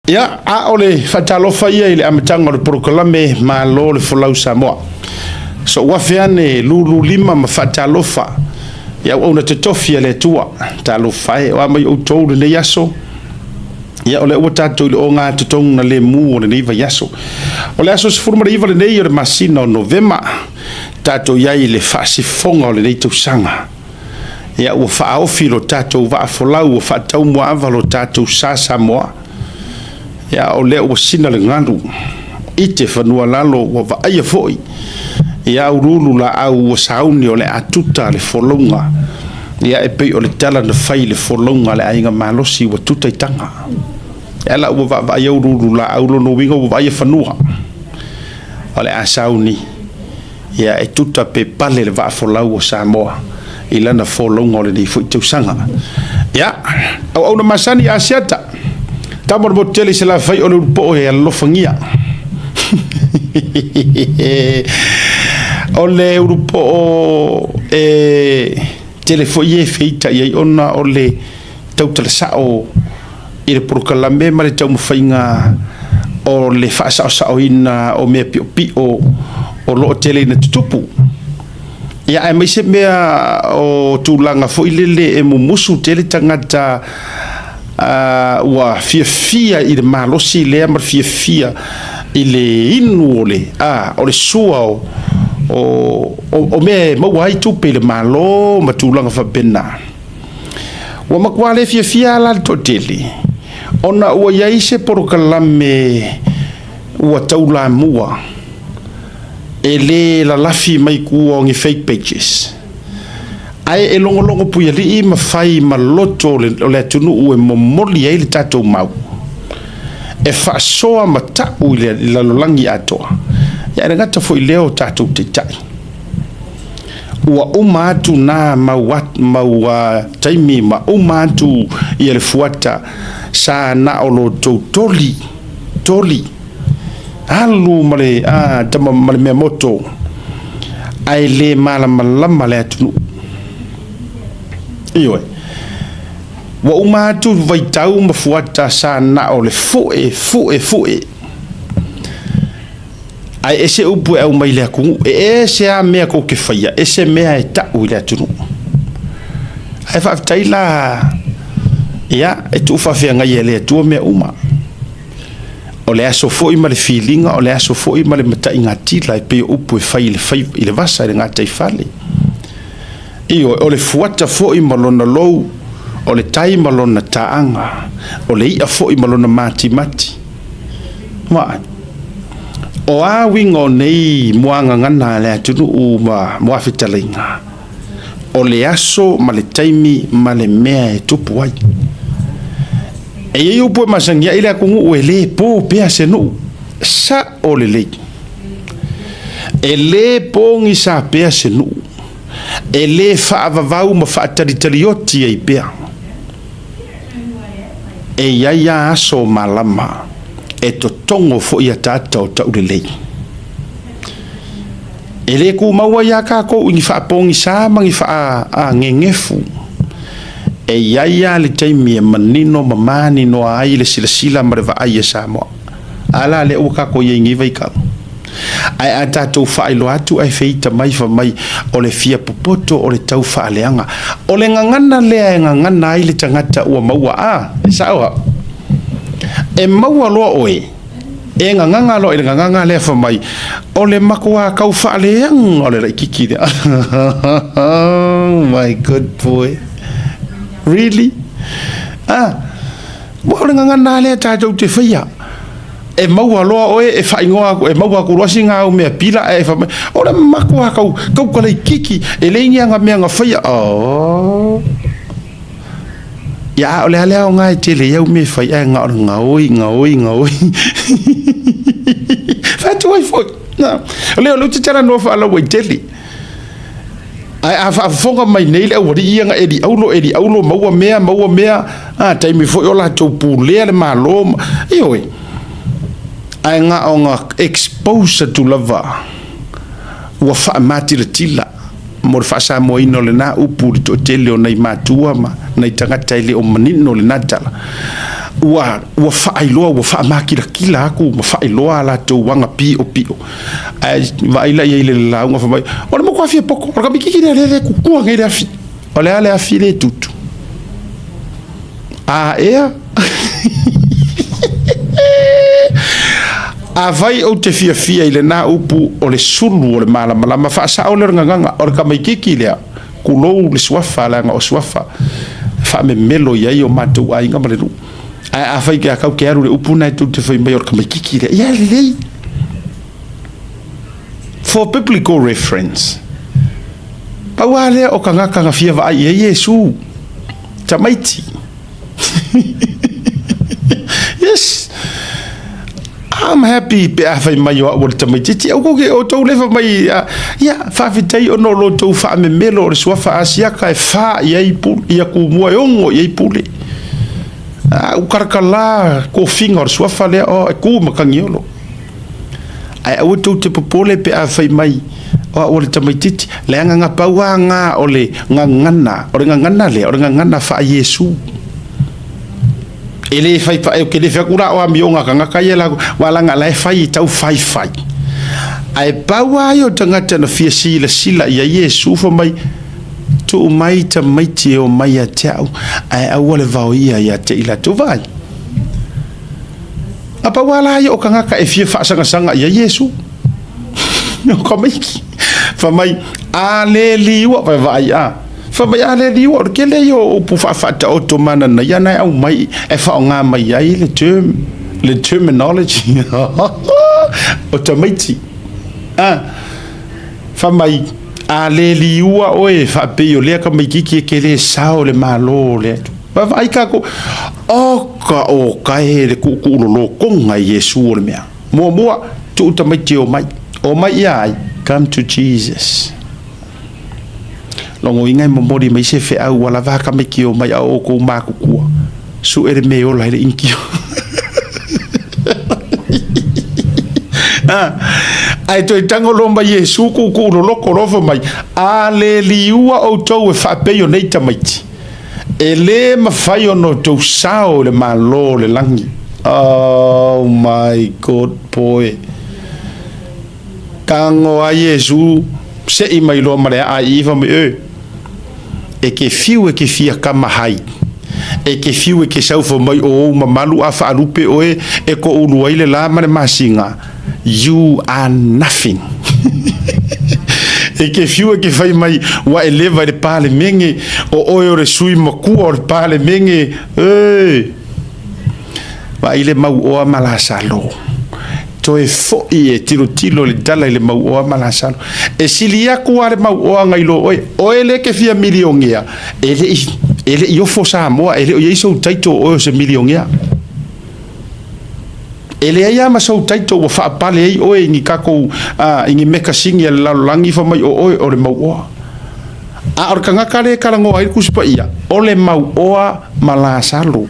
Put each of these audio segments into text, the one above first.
Ya, a ole fatalofa ia ile amatanga le proklame ma lo le folau Samoa. So wafiane lulu lima ma fatalofa. Ya ona te tofia le tua talofa e wa mai o tolu le yaso. Ya ole o tato le onga te tonga le mu le niva yaso. Ole aso se forma iva le nei le masina o November. Tato ya ile fasi fonga le nei sanga. Ya o fa ofi lo tato va folau o fa tau mo avalo tato sa Samoa. Ya ole o sina le ngandu ite fanua lalo wa va ai foi ya urulu la au o sauni ole atuta le folonga ya e pe ole tala na fai le folonga le ainga malosi wa tuta itanga ya la wa va ai urulu la au lo no winga wa ai fanua ole a sauni ya e tuta pe pale le va folau o Samoa ila na folonga ole di foi tusanga ya au na masani Asiata Tamo mo tele se la fai o le po e lo fangia. O le grupo telefoie feita e ona o le tau tele sao i le proklame ma le tau mawhainga o le whaasao sao ina o mea pio o lo tele na tutupu. Ia e mai se mea o tūlanga fo i lele e mumusu tele tangata wa fia i le malosi le amar fia i le inu o le sua o me mawai tupe le malo matulanga fa pena wa makwale fia la toteli ona ua iai se porokalame ua taula mua e le la lafi mai kua o ngi fake pages ai e longo puia li ma fai ma loto le tunu u e momoli ai le tatou mau e fa soa ma tau le lalolangi atoa ya e ngata foi leo tatou te tai ua uma atu na mau taimi ma uma atu i le fuata sa na o lo toli alu male tama male mea moto ai le malama le atunu Ioi. Wa umatu vai tau mafuata sa na o le fue. Ai ese upu e au mai le akungu. Ese a mea ko ke whaia. Ese mea e tau le atunu. Ai whaftai la. Ia, e tu whawhia ngai e le atua mea uma. O le aso foi ma le feelinga, o le aso foi ma le mata inga tila e pe upu e whai i le vasa e ngā tai whale. Iyo o le fuata foi malona lou o le tai malona taanga o le ia foi malona mati wa o a wingo nei muanga ngana le atunu u ma fitalinga o le aso ma le taimi ma le mea e tupu ai e iu po masangia ile akungu u ele po pea senu sa o le lei ele po ngi sa pea senu e le whaavavau ma whaatari-tarioti ei pea. E iaia aso malama e to tongo fo ia tātou tau le lei. E le ku maua ia kako ingi whaapongi sa mangi wha ngengefu. E iaia le taimi e manino mamani no ai le sila ma le vaai e Samoa. Ala le ua kako ia ingi vaikau. Ai a tātou whaelo atu ai feita mai o le fia popoto o le tau whaaleanga o le ngangana lea e ngangana ai le tangata ua maua e saoa e maua loa oe e nganganga loa e le nganganga lea whamai o le makua kau whaaleang o le raikiki oh my good boy really o le ngangana lea tātou te whaia e maua loa oe e whaingoa e maua kurosi ngā o mea pila e whamai o le makua kau kalei kiki e leingi anga mea ngā whaia ia o le alea o ngā e tele iau me whai e ngā oi whatu ai fwoi o leo luti tara noa whaala wai tele ai a whaafonga mai nei le awari ianga eri aulo maua mea taimi fwoi o la tau pūlea le malo ioi ai ngā o ngā exposure to lava ua wha mati le tila mo le wha sa mo ino le nā upu le to tele o nei mātua ma nei tangata ile o manino le natala ua whaailoa, ua whaamakirakila aku, ma whaailoa la tau wanga pio. Vaila ia ile launga whamai. Ole mo kua fia poko, ora kamikiki le kukua ngai le afi. Ole ale afi le tutu. Ea. A vai o te fia ile na upu o le sulu o le malama whaasa o le nganganga o le kamaikiki lea kulou le suafa langa o suafa wha me melo iai o mātou ainga ma le ru a vai ke a kau ke aru le upu nai tu te whai mai o le kamaikiki lea ia le lei for biblical reference paua lea o kangaka fia va ai e Yesu tamaiti yes. I'm happy pe a fai mai o le tamaiti au ko ke o tau lefa mai ia fa fitai o no lo tau fa me melo o sua fa asia ka fa ia pu ia ku mo ongo ia pule u karkala ko finga o sua fa le o ku makangiolo ai au tau te popole pe a fai mai o le tamaiti le nga pauanga o le ngangana le fa Yesu ele fai pa o que le fekura o amionga kanga kaiela wala nga lai fai tau fai ai paua yo tangata na fia sila ia Yesu fa mai tu mai ta mai te o mai a tau ai au le vau ia te ila tu vai apa wala yo kanga ka e fia fa sanga ia Yesu no komiki fa mai ale liwa vai fa mai ale liwa ke le yo pu fa ta otomana na ya na au mai e fa nga mai ai le terminology automatic fa mai ale liwa oe fa pe yo le ka mai ki ke le sao le malo le fa ai ka ko o ka e le ku lo konga Yesu le mea mo tu automatic o mai ai come to Jesus longo ingai momori mai se fe au wala va ka me ki o mai o ko ma ku su ere me o la le inkio ai to tango lomba Yesu ku lo korofo mai ale liua o to e fa pe yo nei tamaiti ele ma fai ono to sao le malo le langi oh my god boy kango a Yesu se i mai lo mare a iva me e ke fiu e ke fia kama hai e ke fiu e ke saufo mai o mamalu a fa alupe oe e ko ulu aile la mare masinga you are nothing e ke fiu e ke fai mai wa eleva le pale menge o oe o re sui makua o le pale menge wa ile mau oa malasalo to e fo e tilo le dala le mau o malasalo e silia ku ale mau o ngai lo o ele ke Fia Milionea ele yo fo sa mo ele o yeso taito o se Milionea ele ia ma so taito o fa pale o ngi kako ngi meka singi la langi fa mai o le mau o a or kanga kale kala ngo ai kuspa ia o le mau o malasalo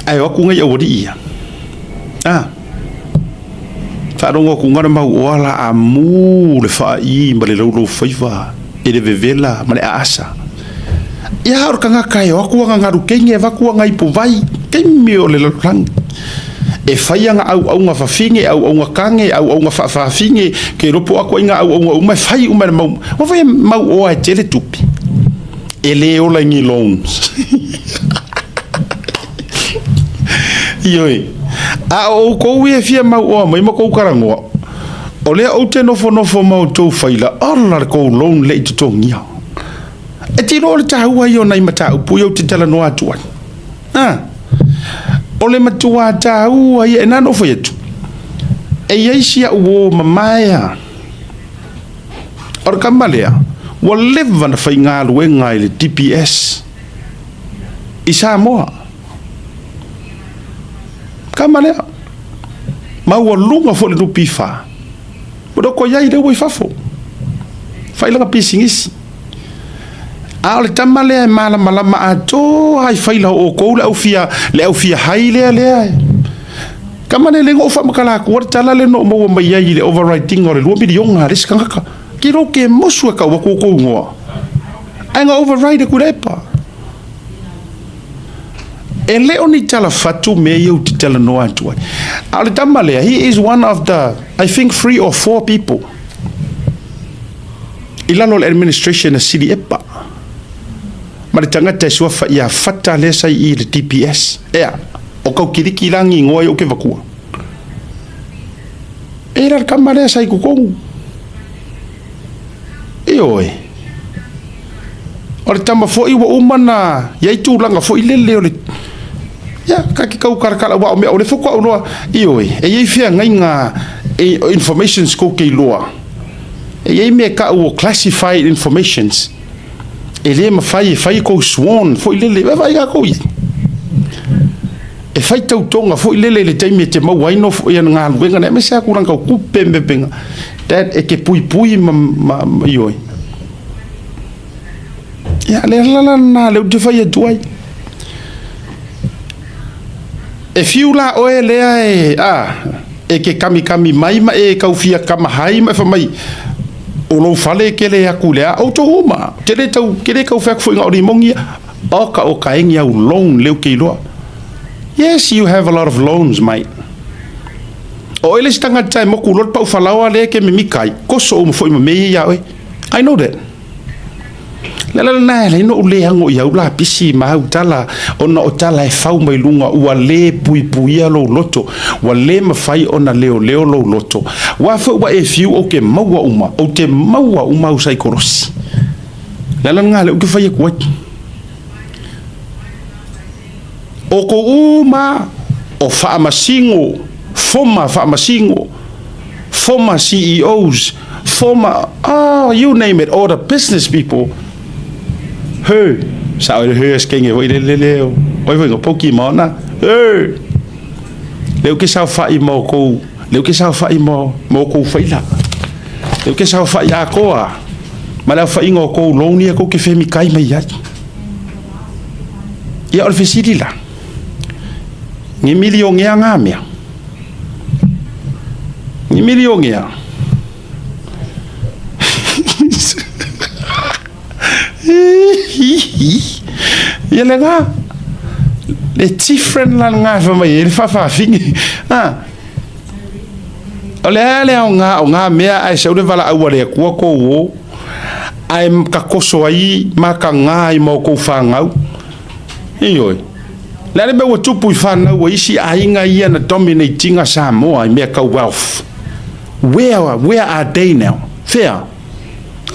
ai o kunga o di ia fa rongo kunga ma o ala amu le fa I ma le lo faiva e le vevela ma le asa ia or kanga kai o kunga ngaru kenge va kunga I po vai ke mi o le lang e faianga au nga fa finge au nga kange au nga fa finge ke ropo ako inga au mai fai uma mau o vai mau o a tele tupi ele o la ngi loans ioi a o ko we fia mau o mai mo ko karango o le o te nofo mau tau faila ala ko lon le te tongia e ti lo le taua io nai mata upu yo te tala no atua o le matua taua ia na no foi tu e ia sia o mamaya or kamalea wa leva na fai ngā luenga i le DPS i Samoa kamalea mau lunga fo le lupi fa bodo ko yai de woi fafo fai la pisingisi a le tamale mala ma ato ai fai la o ko le au fia hai le kamane le ngo fa makala ko tala le no mo mai yai le overriding o le lu miliona riska ngaka ki ro ke mosu ka wa ko ngo ai nga override ku lepa e le oni tala fatu me iau te tala noa atu ai. A le tama lea, he is one of the, I think 3 or 4 people i lalo le administration a Siri Epa. Ma le tangata e suafa ia fata le sai i le TPS. Ea, o kau kiriki rangi ngoi o ke vakua. E la kama le sai kukongu. E oi. O le tama fo iwa umana, iai tūlanga fo i lele o le, ia, kaki kau karakala wa o mea, o le fokua o noa, i oi, e iei fea ngai ngā informations ko kei loa. E iei mea ka o classified informations. E le ma fai kou sworn, fo i lele, e fai ka kou i. E fai tautonga, fo i lele le taimi e te mau waino, fo i ana ngā luenga, ne me sea kuranga o kupe mbepenga. Dad, e ke pui pui i oi. Ya le la na le te fai atuai. E fiu la oe lea e ke kami mai ma e kau fia kama hai ma fa mai. O lo fale ke le aku lea o to uma. Te le tau ke le kau fak fuinga o ri mongi o ka engi au loan leu ke loa. Yes, you have a lot of loans, mate. O ele stanga tai moku lot pau falawa le ke me mikai. Koso o mo foi ma me ya oe. I know that. Lala na le no le hango ia ula pisi ma utala ona otala e fau mai lunga ua le pui lo loto wa le mafai ona leo lo loto wa fa wa e fiu o ke maua uma o te maua uma usai korosi lala nga le o ke fai ko o ko uma o fa masingo former CEOs you name it, all the business people. Hø, så er det hø skænge, hvor det leo. Oi hvor Pokemon na. Hø. Leo ke sa fa I mo ko. Leo ke sa fa I mo ko faila. Leo ke sa fa ya ko a. Ma la fa ingo ko loni ko ke femi kai mai ya. Ya ol fesili la. Ni million ya ngamia. Ni million ya. Ia le ngā le different la ngā whamai e le whawhawhingi o le ale o ngā mea ai sau le wala aua le kua kou o ai ka koso ai ma ka ngā I mau kou whangau I oi le ale meua tupu I whanau o isi a inga ia na dominatinga Samoa I mea ka wealth where are they now fair.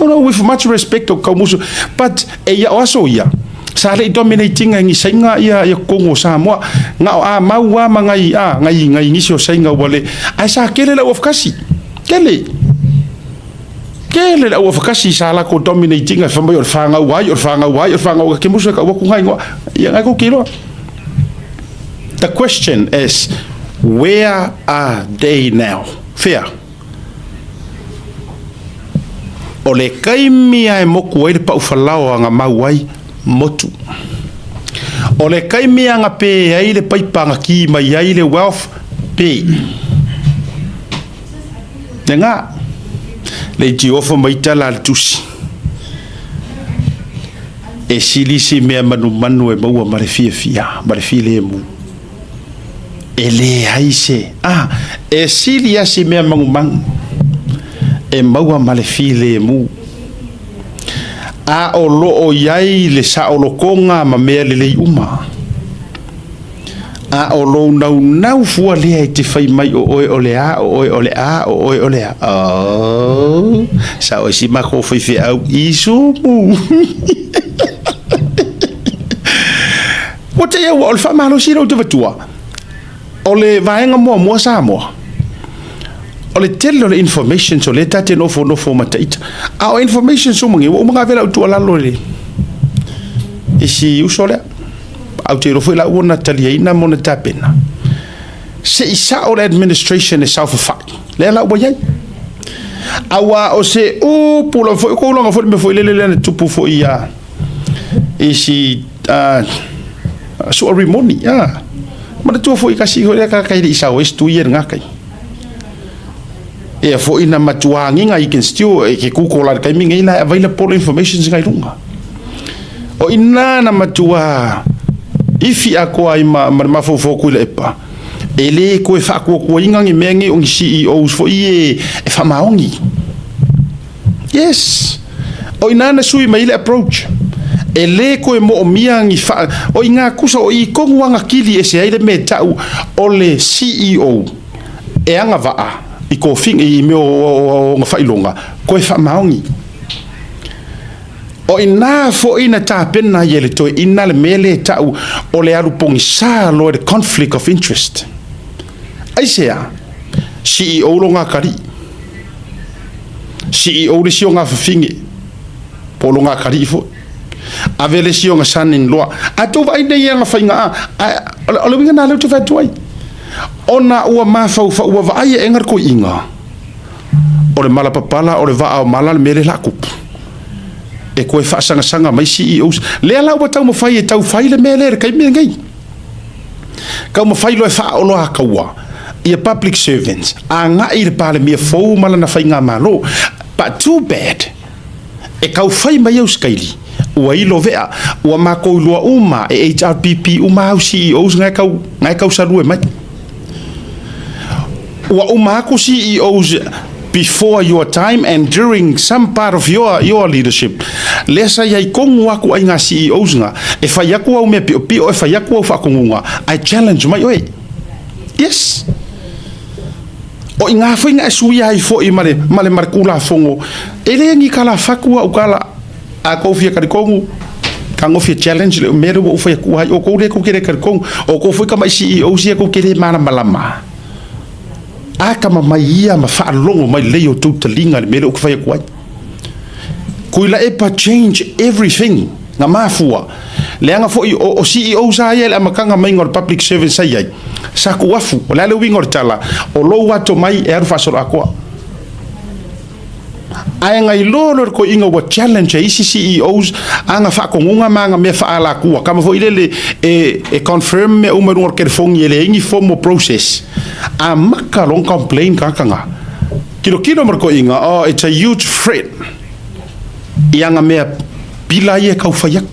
Oh no, with much respect to Kaumusu, but ia also ia. Sa le dominating ngi sainga ia Kongo Samoa. Nga maua mangai ngai ngisio sainga wale. Ai sa kele la ofkasi. Kele la ofkasi sa la ko dominating fa mai or fanga wai ke musu ka wa ku ngai ngo. Ia ngai ko kilo. The question is, where are they now? Fair. O le kaimia e moku e le pau falao anga mauai motu. O le kaimia anga pe ai le paipanga ki mai ai le wealth pe. Nenga le Jehova mai tala le tusi. E silisi mea manu e maua ma le fia ma le file mu. E le haise. E sili asi mea mangu. E maua ma le file mu a o lo o yai le sa o lo konga ma mea le uma a o lo nau fua lea te fai mai o le a sa o si ma ko fai fe au isu mu o te ia o le fa malo si ro te vatua o le vaenga mo Samoa o le tele o le information so le tate no fo mataita a o information so mangi o mga vela utu ala le e si usole au te rofo la una talia ina mona tapena se isa o le administration e south of le la o yai awa o se o pula fo ko longa fo me fo le tupu fo ia e si so a remoni ma tu fo ikasi ho le ka kai isa o estu yer ngakai e fo ina matuangi ngai can still e ke kukola kai minga ina available information ngai runga o ina na matua ifi a ko ai ma fo ku le pa ele ko fa ko inga ngi mengi o CEO fo e fa maongi yes o inana sui mai le approach ele ko mo miangi fa o inga kusa o I ko wanga kili e se ai le metau o le CEO e anga va I ko fing I me o nga failonga ko fa maongi o ina fo ina ta pena yele to ina le mele tau o le alu pongi sa lo the conflict of interest ai sea CEO lo nga kari CEO le sio nga fingi po lo nga kari fo avele sio nga sanin lo a to vai de nga fainga o le winga na le to va toi ona ua mafau fa ua vai engar ko inga o le mala papala o le va o mala le mele la kupu e koe whaasanga mai CEOs lea lau wa tau mawhai e tau whai le mea lere kai mea ngai kau mawhai loe wha olo a kaua I a public servants a ngā I le pāle mea fau mala na whai ngā malo but too bad e kau whai mai au skaili ua ilo vea ua mako lua uma e HRPP uma au CEOs ngai kau sarue mai ua uma ako CEOs before your time and during some part of your leadership lesa yai kongu aku ai ngā CEOs nga e whai aku au mea pio e whai aku au whakongunga I challenge mai oe yes o I ngā whainga e sui ai fo I male marikula fongo e leangi kala whakua u kala a kofia karikongu ka ngofia challenge le mero o whai aku ai o kou le kou kere karikongu o kou whai ka mai CEOs ia kou kere mana malama aka mai ia ma fa longo mai leo totalinga le mele o kufai kwai kuila e pa change everything nga mafua le anga fo o CEO sa ia le makanga mai ngor public service sa ia sa ku afu o la le wingor tala o lo wato mai e aru fa so akwa ai nga I lolo ko inga wa challenge I CEOs anga fa ko ngunga manga me fa ala ku kama fo ile e confirm me o me ngor ke fongi ele ingi formal process a maka long complain kakanga kilo marko inga oh it's a huge threat ianga mea pila ia kau fayak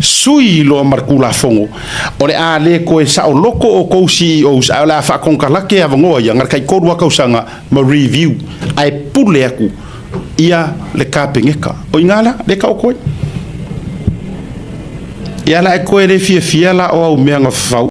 sui lo markula fongo ore a le ko e sa o loko o ko CEOs a la fa kon kala ke avango ia ngar kai ko wa kau sanga ma review ai pule aku ia le kapengeka o ingala le ka ko ia la ko e le fia la o me nga fa